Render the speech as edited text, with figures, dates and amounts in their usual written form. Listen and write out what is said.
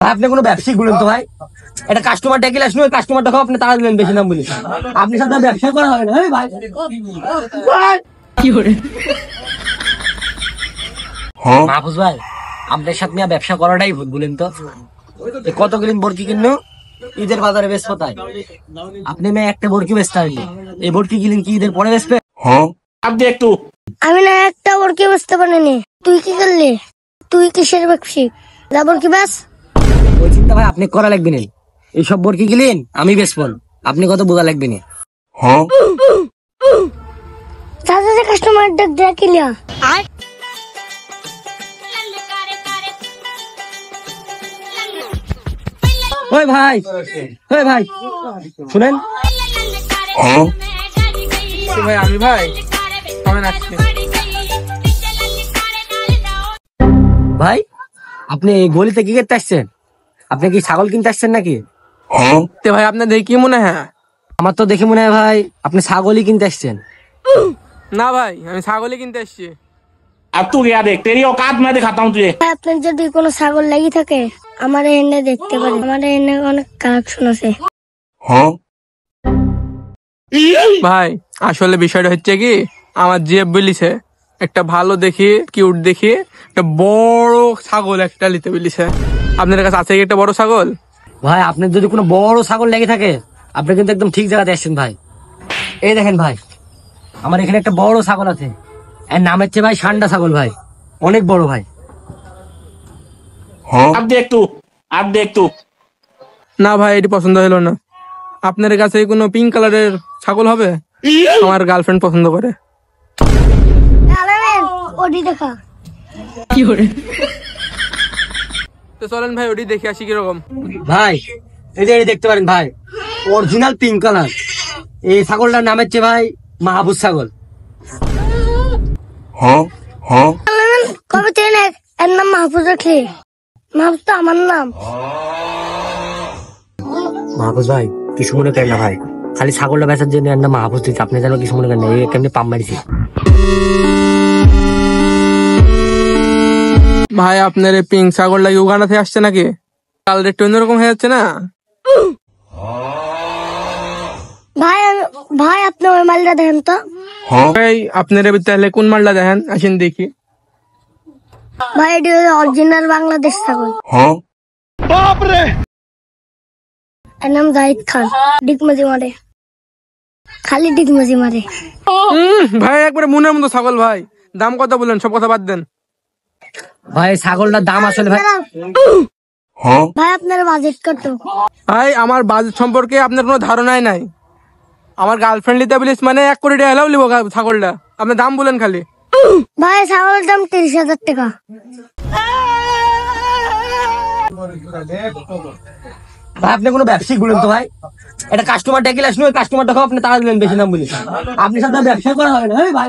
ভাই আপনি কোনো ব্যবসায়িক বলেন তো ভাই, এটা কাস্টমার ডেকে আসলো, ওই কাস্টমারটা আপনি তারা দিলেন বেশি দাম বলি। আপনি সাথে ব্যবসা করা হয় না ভাই। কি করে মাহফুজ ভাই, আপনার সাথে ব্যবসা করাটাই ভুল বলেন তো। কত কিলেন বরকি কিনলো ঈদের বাজারে বেশ কোথায়? আপনি মেয়ে একটা বরকি বেচতে পারলি, এই বরকি কিলেন কি ঈদের পরে বেচবে? একটু আমি না একটা বরকি বেচতে পারিনি। তুই কি করলি? তুই কিসের ব্যবসায়িক যা বরকি বেচ? ওই চিন্তা ভাই আপনি করা লাগবে না, এইসব বরকি কিলেন আমি বেচবো, আপনি কত বোঝা লাগবে না। কাস্টমার ডাক দেয়া কিলিয়া ওই ভাই, ওই ভাই শুনেন ভাই, আমি ভাই ভাই আপনি গলিতে কি করতে আসছেন? আপনি কি ছাগল কিনতে আসছেন নাকি? ভাই আপনার দেখি কি মনে হয়? আমার তো দেখে মনে হয় ভাই আপনি ছাগলই কিনতে আসছেন। না ভাই, আমি ছাগলই কিনতে আসছি। আপনার যদি কোনো ছাগল লাগি থাকে আমার এনে দেখতে পারেন, আমার এনে অনেক কালেকশন আছে। ভাই আসলে বিষয়টা হচ্ছে কি, আমার জিএফ বলিছে একটা ভালো দেখি কিউট দেখি একটা বড় ছাগল একটা নিতে বলিছে। আপনার কাছে আছে কি একটা বড় ছাগল? ভাই আপনার যদি কোনো বড় ছাগল লেগে থাকে আপনি কিন্তু একদম ঠিক জায়গাতে আসছেন ভাই। এই দেখেন ভাই, আমার এখানে একটা বড় ছাগল আছে, এর নাম হচ্ছে ভাই সান্ডা ছাগল ভাই, অনেক বড় ভাই। না ভাই এটি পছন্দ হলো না। আপনার কাছে কোনো পিঙ্ক কালারের ছাগল হবে? আমার গার্লফ্রেন্ড পছন্দ করে। ওটি দেখা কি করে? তো চলেন ভাই ওটি দেখে আসি কিরকম। ভাই এই যে দেখতে পারেন ভাই, অরিজিনাল পিঙ্ক কালার, এই ছাগলটার নাম হচ্ছে ভাই মাহফুজ ছাগল। কবে থেকে এর নাম মাহফুজ রাখলি? মাহফুজ তো আমার নাম। মাহফুজ ভাই কিছু মনে করেন না ভাই, খালি ছাগলটা বেচার জন্য এর নাম মাহফুজ দিচ্ছে, আপনি যেন কিছু মনে করেন না, এই কেমনি পাম মারিছি। ভাই আপনার এই পিঙ্ক ছাগলটা কি উগান্ডা থেকে আসছে নাকি? কালার একটু অন্যরকম হয়ে যাচ্ছে না? ভাই ভাই আপনি ওই মালটা দেখেন তো। ভাই আপনার তাহলে কোন মালটা দেখেন আসেন দেখি। ভাই এটি অরিজিনাল বাংলাদেশ ছাগল। এর নাম জাহিদ খান, ডিগমাজি মারে, খালি ডিগমাজি মারে। ভাই একবারে মনের মতো ছাগল ভাই। দাম কত বলেন? সব কথা বাদ দেন ভাই ছাগলটার দাম আসলে ভাই, ভাই আপনার বাজেট কত? ভাই আমার বাজেট সম্পর্কে আপনার কোনো ধারণাই নাই। আমার গার্লফ্রেন্ড নিতে বলিস মানে 1 কোটি টাকা হলেও লিবো ছাগলটা। আপনার দাম বলেন খালি। ভাই ছাগলের দাম 30,000 টাকা। ভাই আপনি কোনো ব্যবসায়িক বলেন তো ভাই, এটা কাস্টমার ডেকে আসলো, ওই কাস্টমারটা আপনি তারা দিলেন বেশি দাম বলি। আপনি সাথে ব্যবসা করা হয় না ভাই।